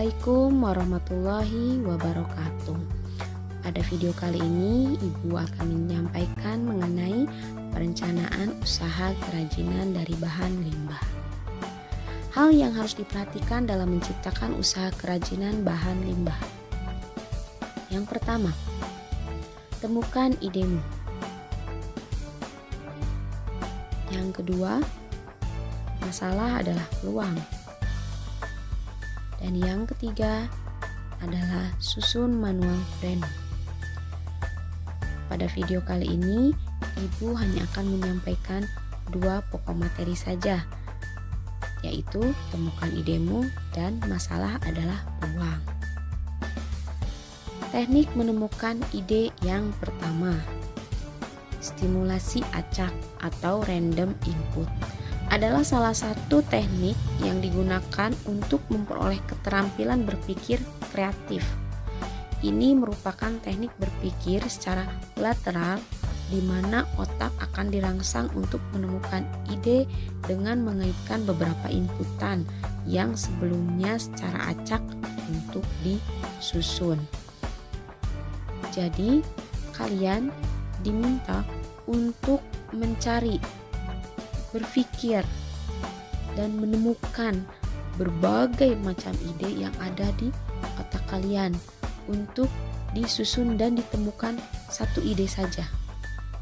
Assalamualaikum warahmatullahi wabarakatuh. Pada video kali ini, Ibu akan menyampaikan mengenai perencanaan usaha kerajinan dari bahan limbah. Hal yang harus diperhatikan dalam menciptakan usaha kerajinan bahan limbah. Yang pertama, temukan idemu. Yang kedua, masalah adalah peluang. Dan yang ketiga adalah susun manual brand. Pada video kali ini, Ibu hanya akan menyampaikan 2 pokok materi saja, yaitu temukan idemu dan masalah adalah peluang. Teknik menemukan ide yang pertama, stimulasi acak atau random input adalah salah satu teknik yang digunakan untuk memperoleh keterampilan berpikir kreatif. Ini merupakan teknik berpikir secara lateral di mana otak akan dirangsang untuk menemukan ide dengan mengaitkan beberapa inputan yang sebelumnya secara acak untuk disusun. Jadi, kalian diminta untuk mencari, berpikir, dan menemukan berbagai macam ide yang ada di otak kalian untuk disusun dan ditemukan satu ide saja.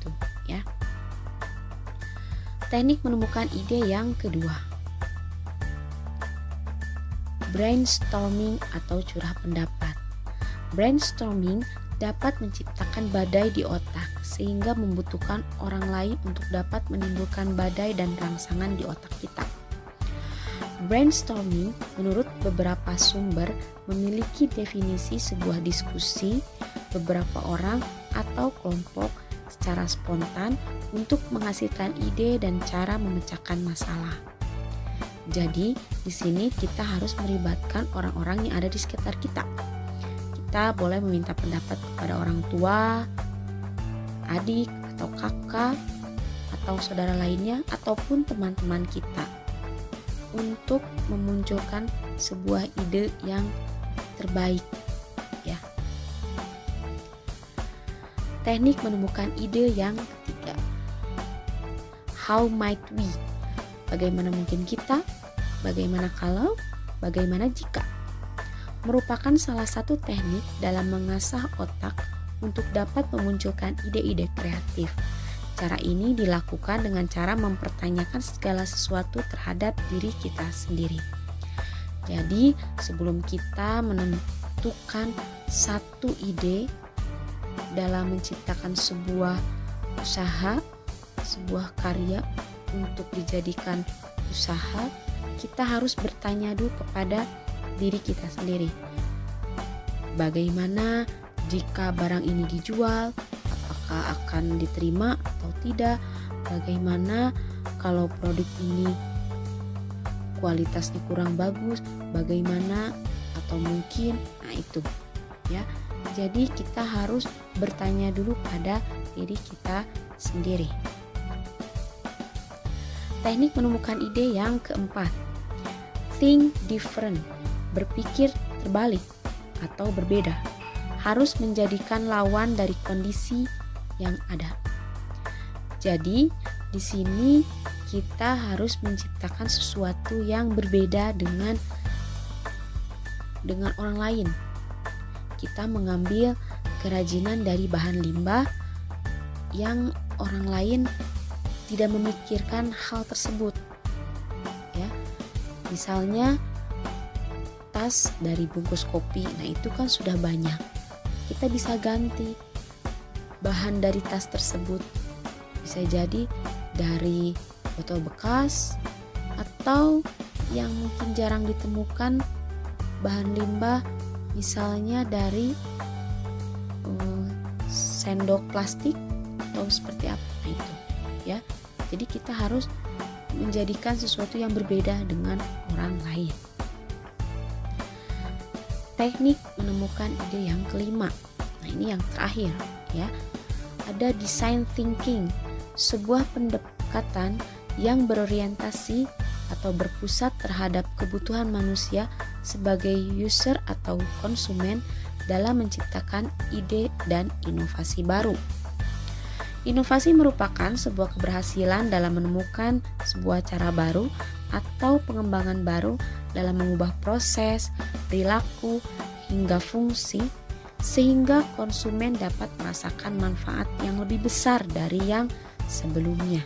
Tuh, ya. Teknik menemukan ide yang kedua, brainstorming atau curah pendapat. Brainstorming dapat menciptakan badai di otak sehingga membutuhkan orang lain untuk dapat menimbulkan badai dan rangsangan di otak kita. Brainstorming menurut beberapa sumber memiliki definisi sebuah diskusi beberapa orang atau kelompok secara spontan untuk menghasilkan ide dan cara memecahkan masalah. Jadi, di sini kita harus melibatkan orang-orang yang ada di sekitar kita. Kita boleh meminta pendapat kepada orang tua, adik atau kakak atau saudara lainnya ataupun teman-teman kita untuk memunculkan sebuah ide yang terbaik, ya. Teknik menemukan ide yang ketiga, how might we? Bagaimana mungkin kita? Bagaimana kalau? Bagaimana jika? Merupakan salah satu teknik dalam mengasah otak untuk dapat memunculkan ide-ide kreatif. Cara ini dilakukan dengan cara mempertanyakan segala sesuatu terhadap diri kita sendiri. Jadi, sebelum kita menentukan satu ide dalam menciptakan sebuah usaha, sebuah karya untuk dijadikan usaha, kita harus bertanya dulu kepada diri kita sendiri. Bagaimana jika barang ini dijual? Apakah akan diterima atau tidak? Bagaimana kalau produk ini kualitasnya kurang bagus? Bagaimana atau mungkin? Nah, itu ya. Jadi kita harus bertanya dulu pada diri kita sendiri. Teknik menemukan ide yang keempat, think different. Berpikir terbalik atau berbeda, harus menjadikan lawan dari kondisi yang ada. Jadi, di sini kita harus menciptakan sesuatu yang berbeda dengan orang lain. Kita mengambil kerajinan dari bahan limbah yang orang lain tidak memikirkan hal tersebut. Ya. Misalnya tas dari bungkus kopi, nah itu kan sudah banyak. Kita bisa ganti bahan dari tas tersebut. Bisa jadi dari botol bekas atau yang mungkin jarang ditemukan bahan limbah, misalnya dari sendok plastik atau seperti apa. Nah itu, ya. Jadi kita harus menjadikan sesuatu yang berbeda dengan orang lain. Teknik menemukan ide yang kelima. Nah, ini yang terakhir, ya. Ada design thinking, sebuah pendekatan yang berorientasi atau berpusat terhadap kebutuhan manusia sebagai user atau konsumen dalam menciptakan ide dan inovasi baru. Inovasi merupakan sebuah keberhasilan dalam menemukan sebuah cara baru atau pengembangan baru dalam mengubah proses, perilaku, hingga fungsi sehingga konsumen dapat merasakan manfaat yang lebih besar dari yang sebelumnya.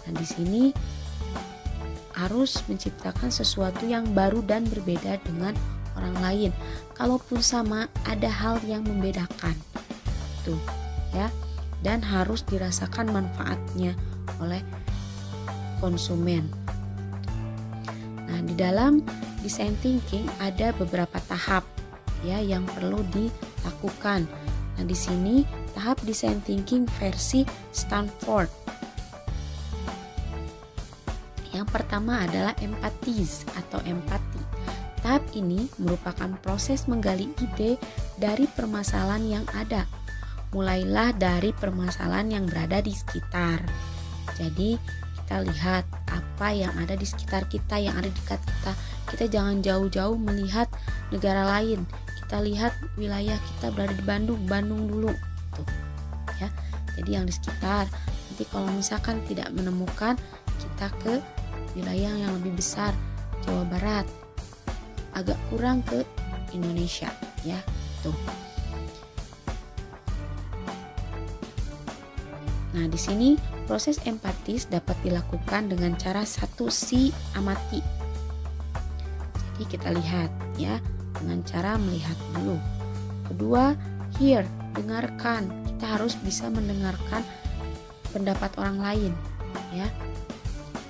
Nah, di sini harus menciptakan sesuatu yang baru dan berbeda dengan orang lain. Kalaupun sama, ada hal yang membedakan. Tuh, ya. Dan harus dirasakan manfaatnya oleh konsumen. Nah, di dalam design thinking ada beberapa tahap ya yang perlu dilakukan. Nah, di sini tahap design thinking versi Stanford. Yang pertama adalah empathize atau empati. Tahap ini merupakan proses menggali ide dari permasalahan yang ada. Mulailah dari permasalahan yang berada di sekitar. Jadi kita lihat apa yang ada di sekitar kita, yang ada di dekat kita. Kita jangan jauh-jauh melihat negara lain. Kita lihat wilayah kita berada di Bandung dulu. Tuh, ya. Jadi yang di sekitar. Nanti kalau misalkan tidak menemukan, kita ke wilayah yang lebih besar, Jawa Barat. Agak kurang ke Indonesia, ya. Tuh. Nah, di sini proses empatis dapat dilakukan dengan cara satu, si amati. Jadi kita lihat ya, dengan cara melihat dulu. Kedua, hear, dengarkan. Kita harus bisa mendengarkan pendapat orang lain, ya.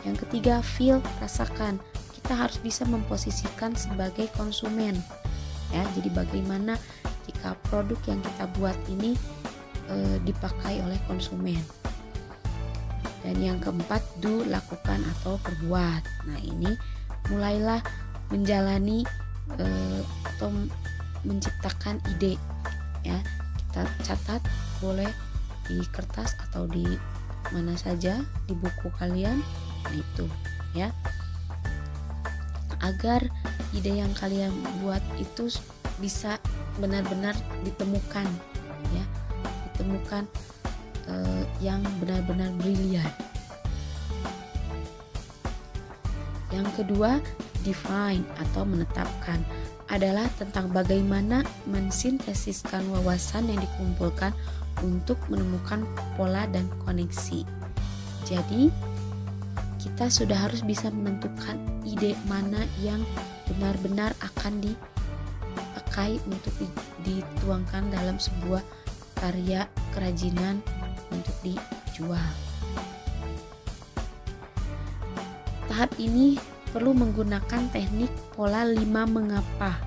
Yang ketiga, feel, rasakan. Kita harus bisa memposisikan sebagai konsumen, ya. Jadi bagaimana jika produk yang kita buat ini dipakai oleh konsumen. Dan yang keempat, do, lakukan atau perbuat. Nah, ini mulailah menjalani atau menciptakan ide, ya. Kita catat, boleh di kertas atau di mana saja di buku kalian. Nah, itu ya, agar ide yang kalian buat itu bisa benar-benar ditemukan, ya, ditemukan yang benar-benar brilian. Yang kedua, define atau menetapkan adalah tentang bagaimana mensintesiskan wawasan yang dikumpulkan untuk menemukan pola dan koneksi. Jadi kita sudah harus bisa menentukan ide mana yang benar-benar akan dipakai untuk dituangkan dalam sebuah karya kerajinan untuk dijual. Tahap ini perlu menggunakan teknik pola 5 mengapa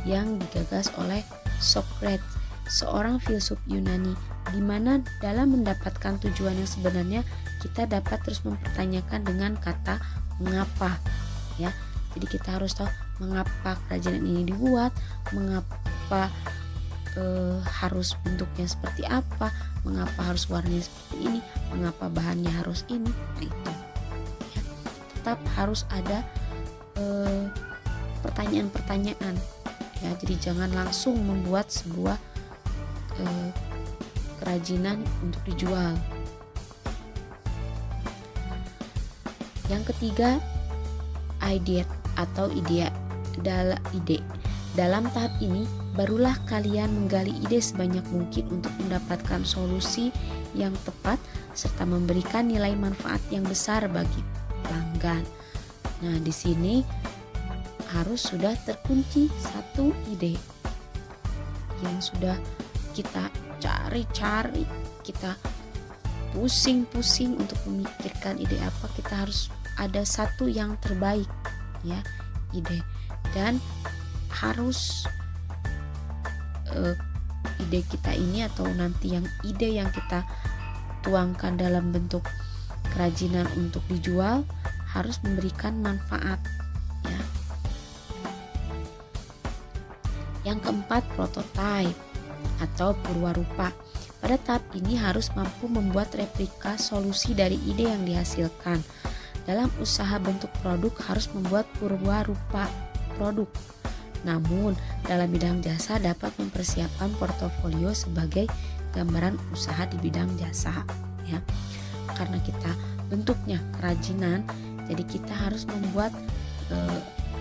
yang digagas oleh Socrates, seorang filsuf Yunani, di mana dalam mendapatkan tujuan yang sebenarnya kita dapat terus mempertanyakan dengan kata mengapa, ya. Jadi kita harus tahu mengapa kerajinan ini dibuat, mengapa harus bentuknya seperti apa, mengapa harus warnanya seperti ini, mengapa bahannya harus ini. Nah, itu ya, tetap harus ada pertanyaan-pertanyaan, ya. Jadi jangan langsung membuat sebuah kerajinan untuk dijual. Yang ketiga, ide atau ide. Dalam tahap ini barulah kalian menggali ide sebanyak mungkin untuk mendapatkan solusi yang tepat serta memberikan nilai manfaat yang besar bagi pelanggan. Nah, di sini harus sudah terkunci satu ide yang sudah kita cari-cari, kita pusing-pusing untuk memikirkan ide apa. Kita harus ada satu yang terbaik, ya, ide, dan harus ide kita ini atau nanti yang ide yang kita tuangkan dalam bentuk kerajinan untuk dijual harus memberikan manfaat, ya. Yang keempat, prototype atau purwarupa. Pada tahap ini harus mampu membuat replika solusi dari ide yang dihasilkan. dalam usaha bentuk produk harus membuat purwarupa produk. Namun, dalam bidang jasa dapat mempersiapkan portofolio sebagai gambaran usaha di bidang jasa, ya. Karena kita bentuknya kerajinan, jadi kita harus membuat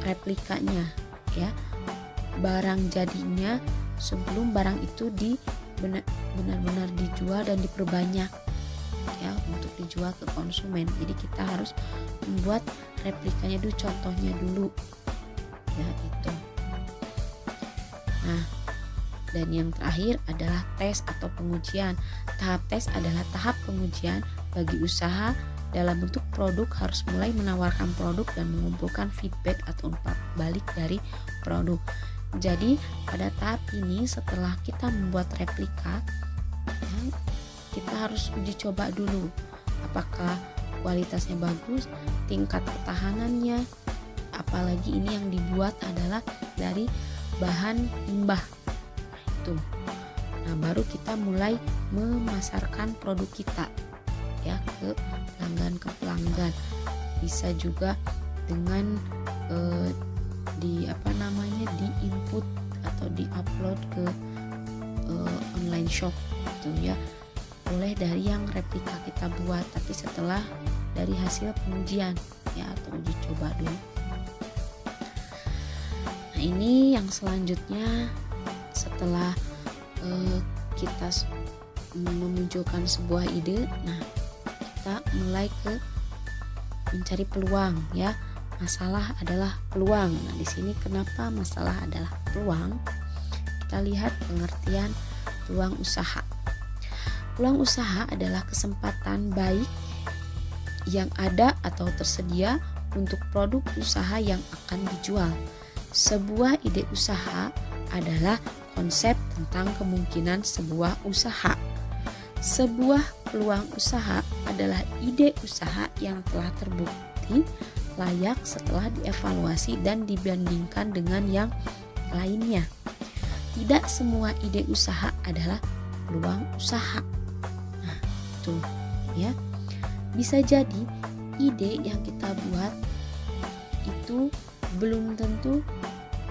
replikanya, ya. Barang jadinya sebelum barang itu benar-benar dijual dan diperbanyak, ya, untuk dijual ke konsumen. Jadi kita harus membuat replikanya dulu, contohnya dulu, ya, itu. Nah, dan yang terakhir adalah tes atau pengujian. Tahap tes adalah tahap pengujian bagi usaha dalam bentuk produk, harus mulai menawarkan produk dan mengumpulkan feedback atau umpan balik dari produk. Jadi pada tahap ini setelah kita membuat replika, ya, kita harus uji coba dulu apakah kualitasnya bagus, tingkat ketahanannya, apalagi ini yang dibuat adalah dari bahan limbah. Itu. Nah, baru kita mulai memasarkan produk kita, ya, ke pelanggan. Bisa juga dengan di input atau di upload ke online shop, gitu ya. Boleh dari yang replika kita buat, tapi setelah dari hasil pengujian, ya, atau uji coba dulu. Nah, ini yang selanjutnya setelah kita memunculkan sebuah ide, nah kita mulai ke mencari peluang, ya. Masalah adalah peluang. Nah, di sini kenapa masalah adalah peluang? Kita lihat pengertian peluang usaha. Peluang usaha adalah kesempatan baik yang ada atau tersedia untuk produk usaha yang akan dijual. Sebuah ide usaha adalah konsep tentang kemungkinan sebuah usaha. Sebuah peluang usaha adalah ide usaha yang telah terbukti layak setelah dievaluasi dan dibandingkan dengan yang lainnya. Tidak semua ide usaha adalah peluang usaha. Nah, itu, ya. Bisa jadi ide yang kita buat itu belum tentu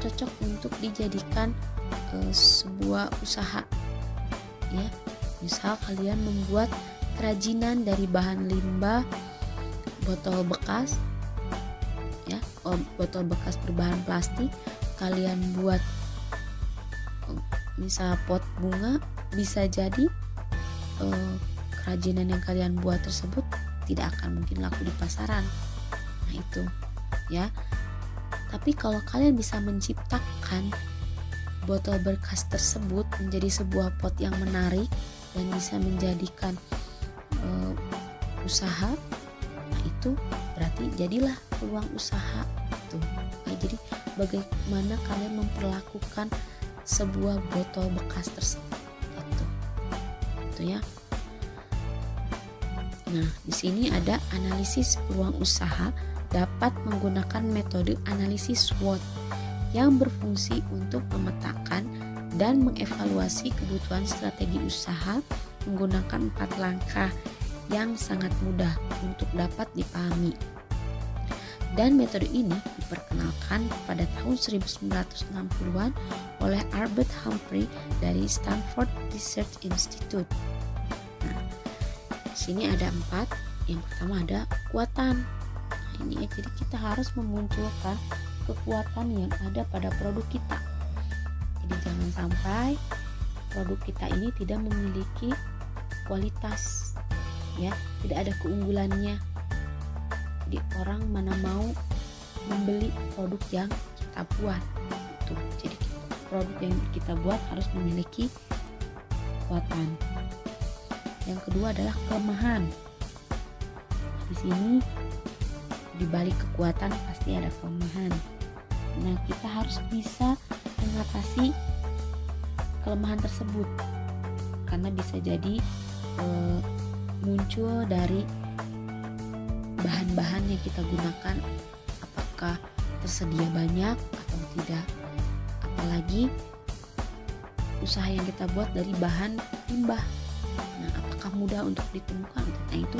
cocok untuk dijadikan sebuah usaha, ya. Misal kalian membuat kerajinan dari bahan limbah botol bekas, ya, botol bekas berbahan plastik, kalian buat misal pot bunga, bisa jadi kerajinan yang kalian buat tersebut tidak akan mungkin laku di pasaran. Nah, itu, ya. Tapi kalau kalian bisa menciptakan botol bekas tersebut menjadi sebuah pot yang menarik dan bisa menjadikan usaha, nah itu berarti jadilah peluang usaha itu. Nah, jadi bagaimana kalian memperlakukan sebuah botol bekas tersebut, itu ya. Nah, di sini ada analisis peluang usaha dapat menggunakan metode analisis SWOT yang berfungsi untuk memetakan dan mengevaluasi kebutuhan strategi usaha menggunakan 4 langkah yang sangat mudah untuk dapat dipahami. Dan metode ini diperkenalkan pada tahun 1960-an oleh Albert Humphrey dari Stanford Research Institute. Nah, di sini ada 4. Yang pertama ada kekuatan. Nah, ini ya, jadi kita harus memunculkan kekuatan yang ada pada produk kita. Jadi jangan sampai produk kita ini tidak memiliki kualitas, ya, tidak ada keunggulannya. Jadi orang mana mau membeli produk yang kita buat itu. Jadi produk yang kita buat harus memiliki kekuatan. Yang kedua adalah kelemahan. Di sini di balik kekuatan pasti ada kelemahan. Nah, kita harus bisa mengatasi kelemahan tersebut karena bisa jadi muncul dari bahan-bahan yang kita gunakan, apakah tersedia banyak atau tidak, apalagi usaha yang kita buat dari bahan limbah. Nah, apakah mudah untuk ditemukan? Nah, itu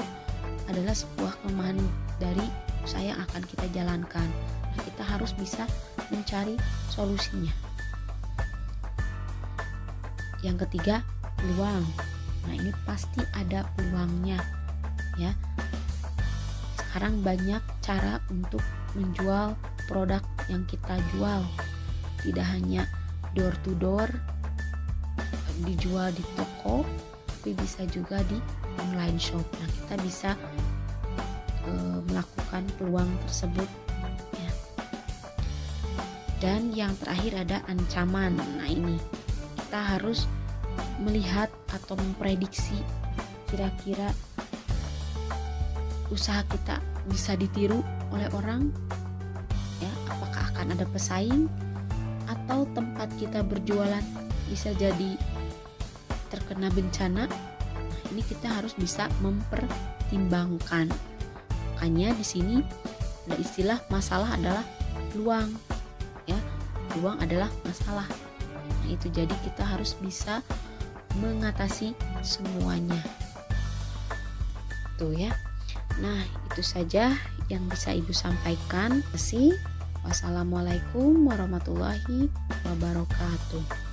adalah sebuah kelemahan dari usaha yang akan kita jalankan. Nah, kita harus bisa mencari solusinya. Yang ketiga, peluang. Nah, ini pasti ada peluangnya ya. Sekarang banyak cara untuk menjual produk yang kita jual. Tidak hanya door to door dijual di toko, tapi bisa juga di online shop. Nah, kita bisa melakukan peluang tersebut ya. Dan yang terakhir ada ancaman. Nah, ini kita harus melihat atau memprediksi kira-kira usaha kita bisa ditiru oleh orang ya, apakah akan ada pesaing atau tempat kita berjualan bisa jadi terkena bencana. Nah, ini kita harus bisa mempertimbangkan. Makanya di sini ada istilah masalah adalah peluang ya. Peluang adalah masalah. Nah, itu jadi kita harus bisa mengatasi semuanya. Tuh ya. Nah, itu saja yang bisa Ibu sampaikan. Wassalamualaikum warahmatullahi wabarakatuh.